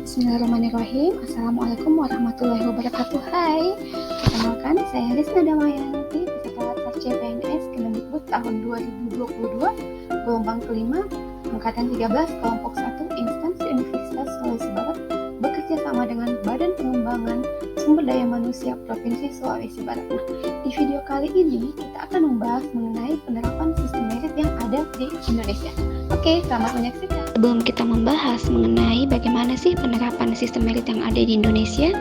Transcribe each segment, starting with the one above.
Bismillahirrahmanirrahim. Assalamualaikum warahmatullahi wabarakatuh. Hai, perkenalkan saya Rizna Damayanti, peserta daftar CPNS Kemendikbud tahun 2022, gelombang kelima, angkatan 13, kelompok 1, instansi Universitas Sulawesi Barat, bekerja sama dengan Badan Pengembangan Sumber Daya Manusia Provinsi Sulawesi Barat. Nah, di video kali ini kita akan membahas mengenai penerapan sistem merit yang ada di Indonesia. Oke, selamat menyaksikan. Sebelum kita membahas mengenai bagaimana sih penerapan sistem merit yang ada di Indonesia,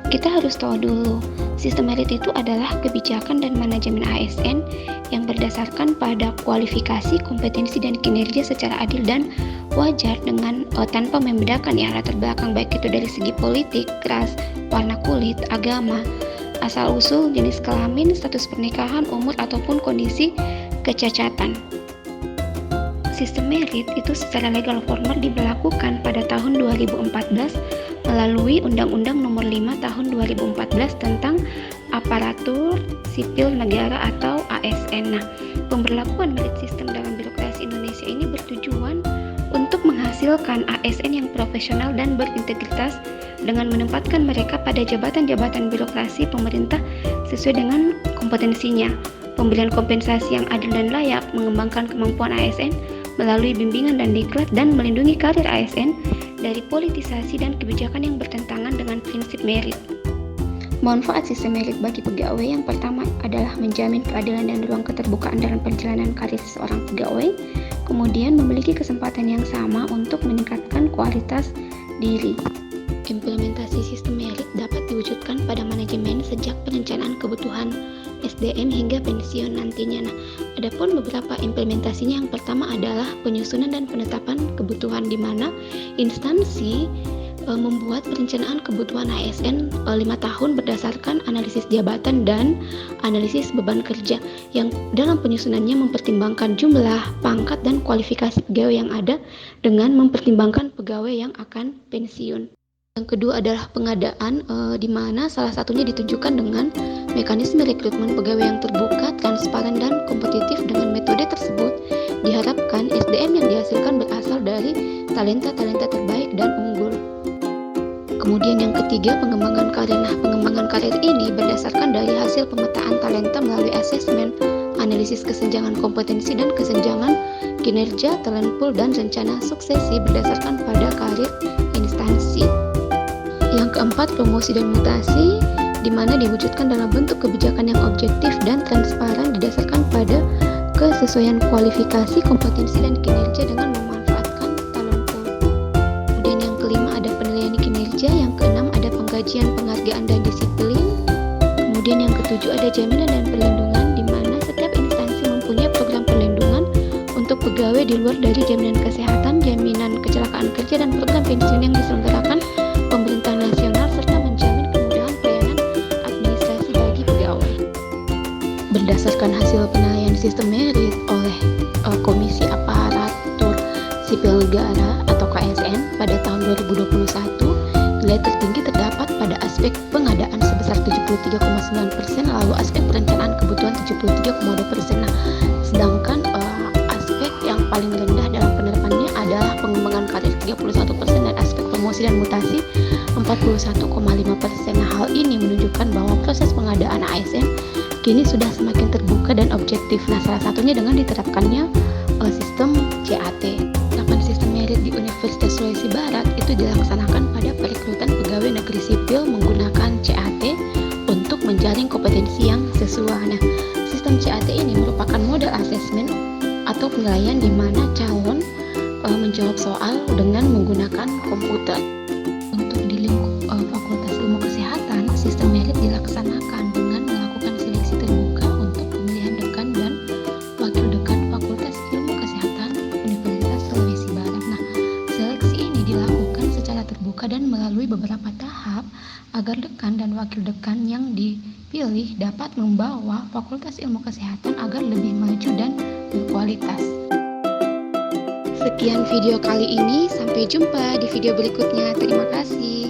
kita harus tahu dulu, sistem merit itu adalah kebijakan dan manajemen ASN yang berdasarkan pada kualifikasi, kompetensi, dan kinerja secara adil dan wajar dengan tanpa membedakan ya latar belakang baik itu dari segi politik, ras, warna kulit, agama, asal-usul, jenis kelamin, status pernikahan, umur, ataupun kondisi kecacatan. Sistem merit itu secara legal formal diberlakukan pada tahun 2014 melalui Undang-Undang Nomor 5 Tahun 2014 tentang Aparatur Sipil Negara atau ASN. Nah, pemberlakuan merit sistem dalam birokrasi Indonesia ini bertujuan untuk menghasilkan ASN yang profesional dan berintegritas dengan menempatkan mereka pada jabatan-jabatan birokrasi pemerintah sesuai dengan kompetensinya, pemberian kompensasi yang adil dan layak, mengembangkan kemampuan ASN melalui bimbingan dan diklat, dan melindungi karir ASN dari politisasi dan kebijakan yang bertentangan dengan prinsip merit. Manfaat sistem merit bagi pegawai yang pertama adalah menjamin keadilan dan ruang keterbukaan dalam perjalanan karir seorang pegawai, kemudian memiliki kesempatan yang sama untuk meningkatkan kualitas diri. Implementasi sistem merit dapat diwujudkan pada manajemen sejak perencanaan kebutuhan SDM hingga pensiun nantinya. Nah, adapun beberapa implementasinya, yang pertama adalah penyusunan dan penetapan kebutuhan, di mana instansi membuat perencanaan kebutuhan ASN 5 tahun berdasarkan analisis jabatan dan analisis beban kerja, yang dalam penyusunannya mempertimbangkan jumlah, pangkat, dan kualifikasi pegawai yang ada dengan mempertimbangkan pegawai yang akan pensiun. Yang kedua adalah pengadaan, di mana salah satunya ditunjukkan dengan mekanisme rekrutmen pegawai yang terbuka, transparan, dan kompetitif. Dengan metode tersebut diharapkan SDM yang dihasilkan berasal dari talenta-talenta terbaik dan unggul. Kemudian yang ketiga, pengembangan karir. Nah, pengembangan karir ini berdasarkan dari hasil pemetaan talenta melalui asesmen, analisis kesenjangan kompetensi dan kesenjangan kinerja, talent pool, dan rencana suksesi berdasarkan pada karir instansi. Yang keempat, promosi dan mutasi, di mana diwujudkan dalam bentuk kebijakan yang objektif dan transparan didasarkan pada kesesuaian kualifikasi, kompetensi, dan kinerja dengan memanfaatkan talent pool. Kemudian yang kelima ada penilaian kinerja, yang keenam ada penggajian, penghargaan, dan disiplin. Kemudian yang ketujuh ada jaminan dan perlindungan, di mana setiap instansi mempunyai program perlindungan untuk pegawai di luar dari jaminan kesehatan, jaminan kecelakaan kerja, dan program pensiun yang diselenggarakan pemerintah nasional, serta menjamin kemudahan pelayanan administrasi bagi pegawai. Berdasarkan hasil penilaian sistem merit oleh Komisi Aparatur Sipil Negara atau KSN pada tahun 2021, nilai tertinggi terdapat pada aspek pengadaan sebesar 73,9%, lalu aspek perencanaan kebutuhan 73,2%. Nah, sedangkan aspek yang paling rendah dalam penerapannya adalah pengembangan karir 31% dan aspek promosi dan mutasi 41,5%. Nah, hal ini menunjukkan bahwa proses pengadaan ASN kini sudah semakin terbuka dan objektif. Nah, salah satunya dengan diterapkannya sistem CAT. Penerapan sistem merit di Universitas Sulawesi Barat itu dilaksanakan pada perekrutan pegawai negeri sipil menggunakan CAT untuk menjaring kompetensi yang sesuai. Nah, sistem CAT ini merupakan model asesmen atau penilaian di mana calon menjawab soal dengan menggunakan komputer. Untuk di lingkup Fakultas Ilmu Kesehatan, sistem merit dilaksanakan dengan melakukan seleksi terbuka untuk pemilihan dekan dan wakil dekan Fakultas Ilmu Kesehatan Universitas Sulawesi Barat. Nah, seleksi ini dilakukan secara terbuka dan melalui beberapa tahap agar dekan dan wakil dekan yang dipilih dapat membawa Fakultas Ilmu Kesehatan agar lebih maju dan berkualitas. Sekian video kali ini, sampai jumpa di video berikutnya. Terima kasih.